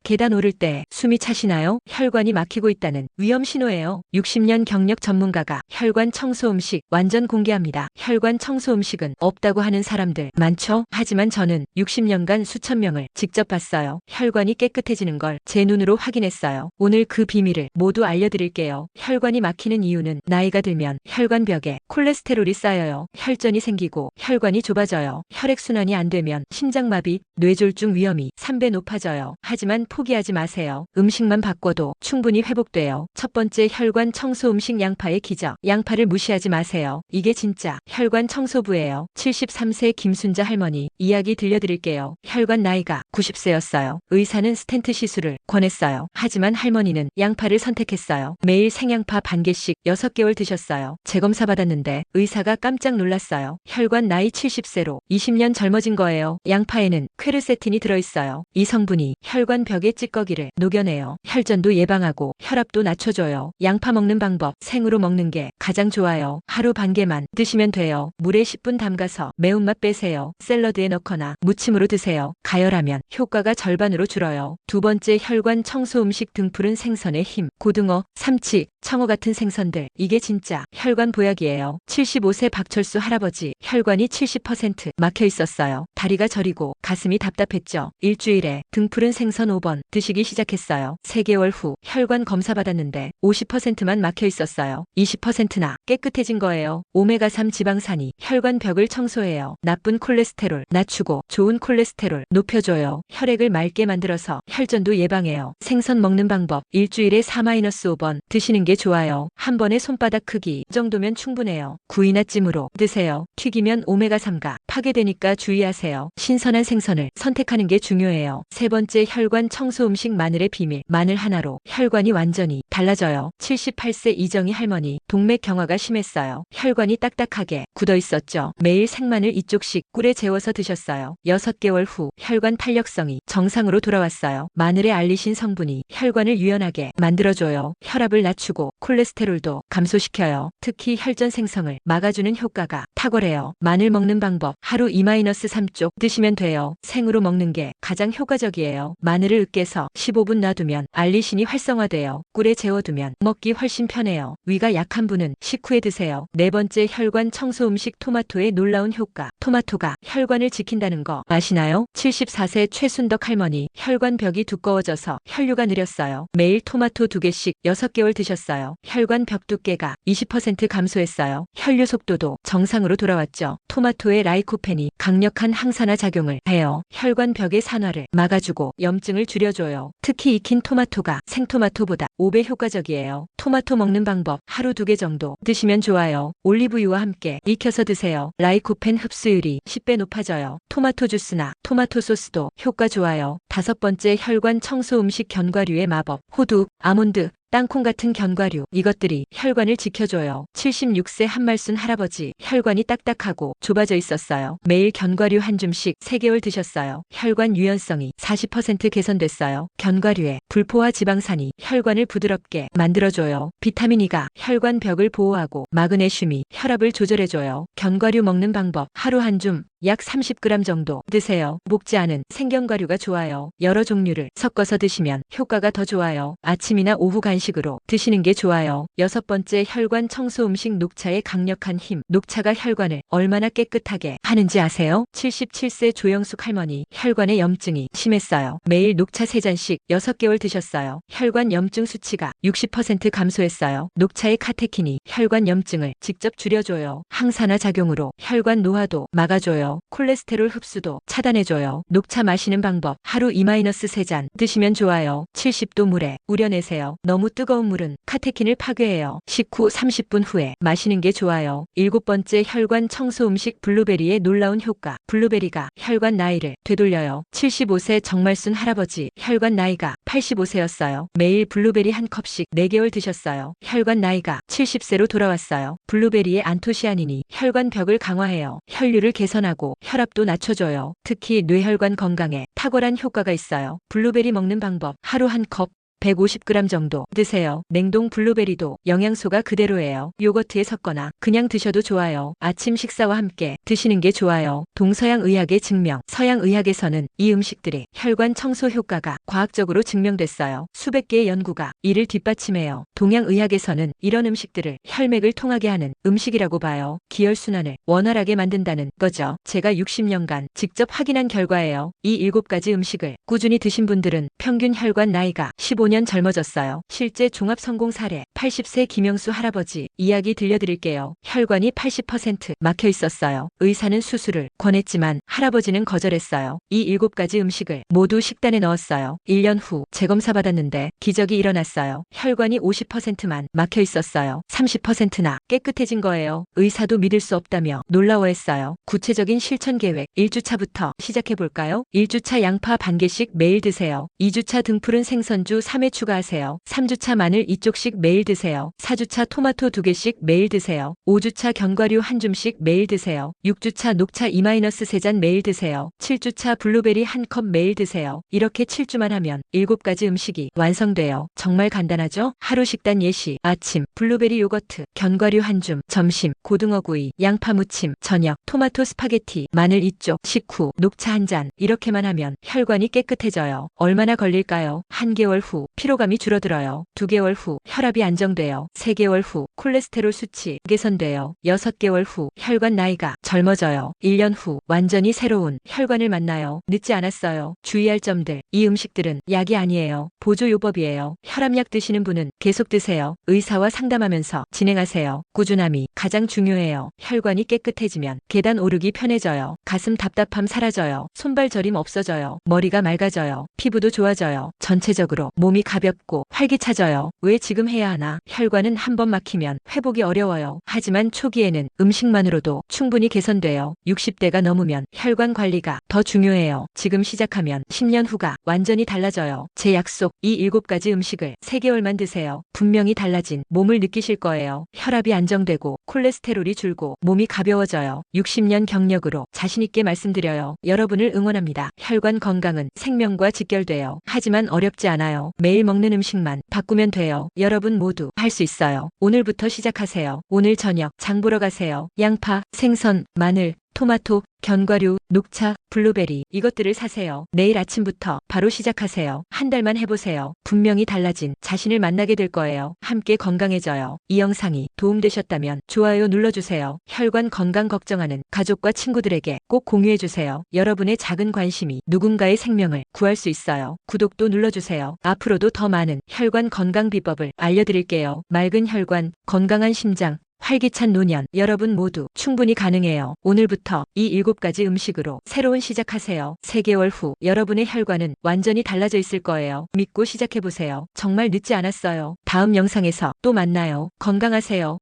계단 오를 때 숨이 차시나요? 혈관이 막히고 있다는 위험 신호예요. 60년 경력 전문가가 혈관 청소 음식 완전 공개합니다. 혈관 청소 음식은 없다고 하는 사람들 많죠? 하지만 저는 60년간 수천 명을 직접 봤어요. 혈관이 깨끗해지는 걸 제 눈으로 확인했어요. 오늘 그 비밀을 모두 알려드릴게요. 혈관이 막히는 이유는 나이가 들면 혈관벽에 콜레스테롤이 쌓여요. 혈전이 생기고 혈관이 좁아져요. 혈액순환이 안 되면 심장마비, 뇌졸중 위험이 3배 높아져요. 하지만 포기하지 마세요. 음식만 바꿔도 충분히 회복돼요. 첫 번째, 혈관 청소 음식 양파의 기적. 양파를 무시하지 마세요. 이게 진짜 혈관 청소부예요. 73세 김순자 할머니 이야기 들려드릴게요. 혈관 나이가 90세였어요. 의사는 스텐트 시술을 권했어요. 하지만 할머니는 양파를 선택했어요. 매일 생양파 반 개씩 6개월 드셨어요. 재검사 받았는데 의사가 깜짝 놀랐어요. 혈관 나이 70세로 20년 젊어진 거예요. 양파에는 퀘르세틴이 들어있어요. 이 성분이 혈관 벽의 찌꺼기를 녹여내요. 혈전도 예방하고 혈압도 낮춰줘요. 양파 먹는 방법, 생으로 먹는 게 가장 좋아요. 하루 반 개만 드시면 돼요. 물에 10분 담가서 매운맛 빼세요. 샐러드에 넣거나 무침으로 드세요. 가열하면 효과가 절반으로 줄어요. 두 번째, 혈관 청소 음식. 등푸른 생선의 힘. 고등어, 삼치, 청어 같은 생선들. 이게 진짜 혈관 보약이에요. 75세 박철수 할아버지 혈관이 70% 막혀 있었어요. 다리가 저리고 가슴이 답답했죠. 일주일에 등푸른 생선 5번 드시기 시작했어요. 3개월 후 혈관 검사 받았는데 50%만 막혀 있었어요. 20%나 깨끗해진 거예요. 오메가3 지방산이 혈관 벽을 청소해요. 나쁜 콜레스테롤 낮추고 좋은 콜레스테롤 높여줘요. 혈액을 맑게 만들어서 혈전도 예방해요. 생선 먹는 방법, 일주일에 4-5번 드시는 게 좋아요. 한 번에 손바닥 크기 정도면 충분해요. 구이나 찜으로 드세요. 튀기면 오메가3가 파괴되니까 주의하세요. 신선한 생선을 선택하는 게 중요해요. 세 번째, 혈관 청소 음식. 마늘의 비밀. 마늘 하나로 혈관이 완전히 달라져요. 78세 이정희 할머니 동맥경화가 심했어요. 혈관이 딱딱하게 굳어 있었죠. 매일 생마늘 이쪽씩 꿀에 재워서 드셨어요. 6개월 후 혈관 탄력성이 정상으로 돌아왔어요. 마늘의 알리신 성분이 혈관을 유연하게 만들어줘요. 혈압을 낮추고 콜레스테롤도 감소시켜요. 특히 혈전 생성을 막아주는 효과가 탁월해요. 마늘 먹는 방법, 하루 2-3쪽 드시면 돼요. 생으로 먹는 게 가장 효과적이에요. 마늘을 으깨서 15분 놔두면 알리신이 활성화돼요. 꿀에 재워두면 먹기 훨씬 편해요. 위가 약한 분은 식후에 드세요. 네 번째, 혈관 청소 음식. 토마토의 놀라운 효과. 토마토가 혈관을 지킨다는 거 아시나요? 74세 최순덕 할머니 혈관 벽이 두꺼워져서 혈류가 느렸어요. 매일 토마토 2개씩 6개월 드셨어요. 혈관 벽 두께가 20% 감소했어요. 혈류 속도도 정상으로 돌아왔죠. 토마토의 라이코펜이 강력한 항산화 작용을 해요. 혈관 벽의 산화를 막아주고 염증을 줄여줘요. 특히 익힌 토마토가 생토마토보다 5배 효과적이에요. 토마토 먹는 방법, 하루 2개 정도 드시면 좋아요. 올리브유와 함께 익혀서 드세요. 라이코펜 흡수율이 10배 높아져요. 토마토 주스나 토마토 소스도 효과 좋아요. 다섯 번째, 혈관 청소 음식. 견과류의 마법. 호두, 아몬드, 땅콩 같은 견과류, 이것들이 혈관을 지켜줘요. 76세 한말순 할아버지 혈관이 딱딱하고 좁아져 있었어요. 매일 견과류 한 줌씩 3개월 드셨어요. 혈관 유연성이 40% 개선됐어요. 견과류의 불포화 지방산이 혈관을 부드럽게 만들어줘요. 비타민 E가 혈관 벽을 보호하고 마그네슘이 혈압을 조절해줘요. 견과류 먹는 방법, 하루 한 줌 약 30g 정도 드세요. 먹지 않은 생견과류가 좋아요. 여러 종류를 섞어서 드시면 효과가 더 좋아요. 아침이나 오후 간식으로 드시는 게 좋아요. 여섯 번째, 혈관 청소 음식. 녹차의 강력한 힘. 녹차가 혈관을 얼마나 깨끗하게 하는지 아세요? 77세 조영숙 할머니 혈관에 염증이 심했어요. 매일 녹차 3잔씩 6개월 드셨어요. 혈관 염증 수치가 60% 감소했어요. 녹차의 카테킨이 혈관 염증을 직접 줄여줘요. 항산화 작용으로 혈관 노화도 막아줘요. 콜레스테롤 흡수도 차단해줘요. 녹차 마시는 방법, 하루 2-3잔 드시면 좋아요. 70도 물에 우려내세요. 너무 뜨거운 물은 카테킨을 파괴해요. 식후 30분 후에 마시는 게 좋아요. 일곱 번째, 혈관 청소 음식. 블루베리의 놀라운 효과. 블루베리가 혈관 나이를 되돌려요. 75세 정말순 할아버지 혈관 나이가 85세였어요. 매일 블루베리 한 컵씩 4개월 드셨어요. 혈관 나이가 70세로 돌아왔어요. 블루베리의 안토시아닌이 혈관 벽을 강화해요. 혈류를 개선하고 혈압도 낮춰줘요. 특히 뇌혈관 건강에 탁월한 효과가 있어요. 블루베리 먹는 방법, 하루 한 컵, 150g 정도 드세요. 냉동 블루베리도 영양소가 그대로예요. 요거트에 섞거나 그냥 드셔도 좋아요. 아침 식사와 함께 드시는 게 좋아요. 동서양 의학의 증명. 서양 의학에서는 이 음식들이 혈관 청소 효과가 과학적으로 증명됐어요. 수백 개의 연구가 이를 뒷받침해요. 동양 의학에서는 이런 음식들을 혈맥을 통하게 하는 음식이라고 봐요. 기혈순환을 원활하게 만든다는 거죠. 제가 60년간 직접 확인한 결과예요. 이 7가지 음식을 꾸준히 드신 분들은 평균 혈관 나이가 15년 젊어졌어요. 실제 종합 성공 사례 80세 김영수 할아버지 이야기 들려드릴게요. 혈관이 80% 막혀 있었어요. 의사는 수술을 권했지만 할아버지는 거절했어요. 이 7가지 음식을 모두 식단에 넣었어요. 1년 후 재검사 받았는데 기적이 일어났어요. 혈관이 50%만 막혀 있었어요. 30%나 깨끗해진 거예요. 의사도 믿을 수 없다며 놀라워했어요. 구체적인 실천 계획 1주차부터 시작해볼까요? 1주차 양파 반 개씩 매일 드세요. 2주차 등푸른 생선주 3회 추가하세요. 3주차 마늘 2쪽씩 매일 드세요. 4주차 토마토 2개씩 매일 드세요. 5주차 견과류 1줌씩 매일 드세요. 6주차 녹차 2-3잔 매일 드세요. 7주차 블루베리 1컵 매일 드세요. 이렇게 7주만 하면 7가지 음식이 완성돼요. 정말 간단하죠? 하루 식단 예시. 아침 블루베리 요거트, 견과류 1줌. 점심 고등어구이, 양파 무침. 저녁 토마토 스파게티, 마늘 2쪽. 식후 녹차 1잔. 이렇게만 하면 혈관이 깨끗해져요. 얼마나 걸릴까요? 1개월 후 피로감이 줄어들어요. 2개월 후 혈압이 안정돼요. 3개월 후 콜레스테롤 수치 개선돼요. 6개월 후 혈관 나이가 젊어져요. 1년 후 완전히 새로운 혈관을 만나요. 늦지 않았어요. 주의할 점들. 이 음식들은 약이 아니에요. 보조요법이에요. 혈압약 드시는 분은 계속 드세요. 의사와 상담하면서 진행하세요. 꾸준함이 가장 중요해요. 혈관이 깨끗해지면 계단 오르기 편해져요. 가슴 답답함 사라져요. 손발 저림 없어져요. 머리가 맑아져요. 피부도 좋아져요. 전체적으로 몸이 가볍고 활기차져요. 왜 지금 해야 하나? 혈관은 한번 막히면 회복이 어려워요. 하지만 초기에는 음식만으로도 충분히 개선돼요. 60대가 넘으면 혈관 관리가 더 중요해요. 지금 시작하면 10년 후가 완전히 달라져요. 제 약속. 이 7가지 음식을 3개월만 드세요. 분명히 달라진 몸을 느끼실 거예요. 혈압이 안정되고 콜레스테롤이 줄고 몸이 가벼워져요. 60년 경력으로 자신있게 말씀드려요. 여러분을 응원합니다. 혈관 건강은 생명과 직결돼요. 하지만 어렵지 않아요. 매일 먹는 음식만 바꾸면 돼요. 여러분 모두 할 수 있어요. 오늘부터 시작하세요. 오늘 저녁 장 보러 가세요. 양파, 생선, 마늘, 토마토, 견과류, 녹차, 블루베리 이것들을 사세요. 내일 아침부터 바로 시작하세요. 한 달만 해보세요. 분명히 달라진 자신을 만나게 될 거예요. 함께 건강해져요. 이 영상이 도움되셨다면 좋아요 눌러주세요. 혈관 건강 걱정하는 가족과 친구들에게 꼭 공유해주세요. 여러분의 작은 관심이 누군가의 생명을 구할 수 있어요. 구독도 눌러주세요. 앞으로도 더 많은 혈관 건강 비법을 알려드릴게요. 맑은 혈관, 건강한 심장, 활기찬 노년, 여러분 모두 충분히 가능해요. 오늘부터 이 7가지 음식으로 새로운 시작하세요. 3개월 후 여러분의 혈관은 완전히 달라져 있을 거예요. 믿고 시작해보세요. 정말 늦지 않았어요. 다음 영상에서 또 만나요. 건강하세요.